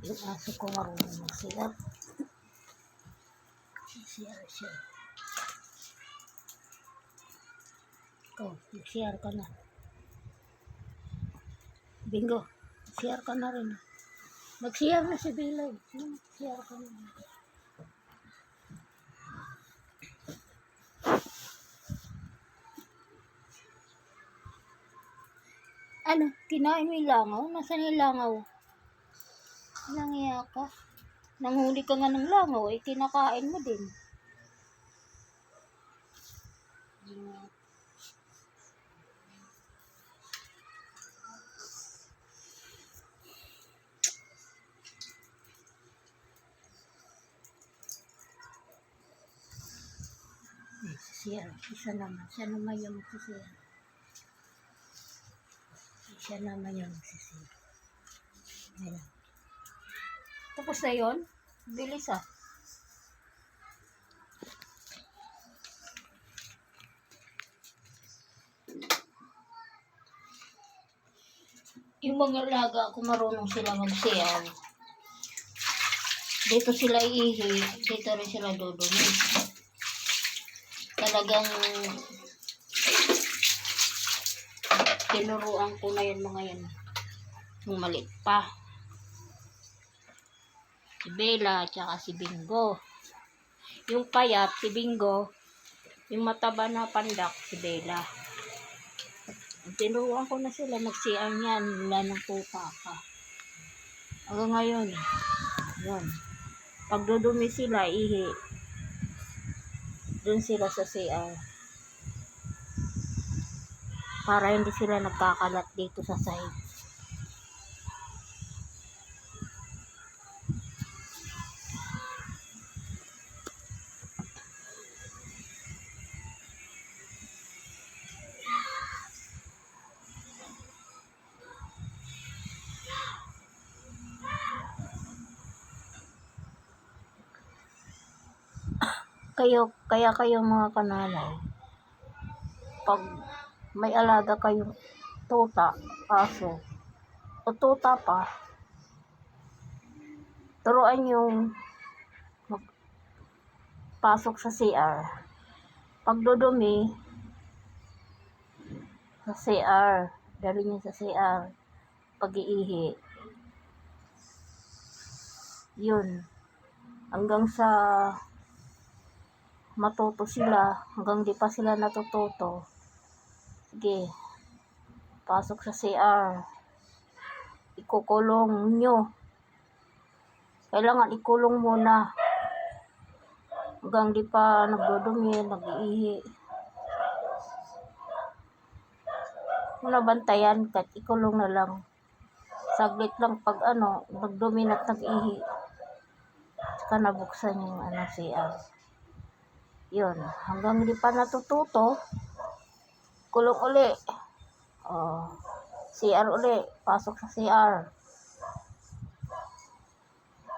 Yung aso ko marunong mag-CR. CR siya. Ikaw, mag-CR ka na. Bingo, CR ka na rin. Mag-CR na si Bilay. Mag-CR ka na. Ano? Kinain mo yung langaw? Nasaan yung langaw? Nangiya ka? Nanghuli ka nga ng langaw, eh, kinakain mo din. Siya, isa naman. Siya naman yung magsisiya. Siya naman yung magsisiya. Ayan. Tapos na yun? Bilis ah. Yung mga alaga ako marunong sila magsiyaw. Dito sila iihi, dito rin sila dudumi. Talagang tinuruan ko na yun mga yan. Yung maliit pa. Si Bella, tsaka si Bingo. Yung payat, si Bingo. Yung mataba na pandak, si Bella. Tinuruan ko na sila magsiyaw yan. Wala ng pupa ka. Hanggang ngayon. Yun. Pag dudumi sila, ihi. Doon sila sa CR. Para hindi sila nagkakalat dito sa side. Kaya kayo mga kanalay, pag may alaga kayong tuta, aso, o tuta pa, turuan yung pasok sa CR. Pag dudumi, sa CR, dali niya sa CR, pag-iihi. Yun. Hanggang sa matuto sila, hanggang di pa sila natututo. Sige, pasok sa CR. Ikukulong nyo. Kailangan ikulong muna. Hanggang di pa nagdudumi, nag-iihi. Wala bantayan, kahit ikulong na lang. Saglit lang pag nagdumi at nag-ihi. Saka nabuksan yung CR. Yun, hanggang di pa natututo, kulong uli. CR uli, pasok sa CR.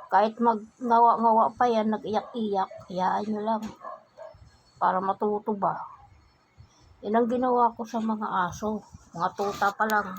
Kahit mag-ngawa-ngawa pa yan, nag-iyak-iyak, hayaan nyo lang. Para matuto ba. Yan ang ginawa ko sa mga aso. Mga tuta pa lang.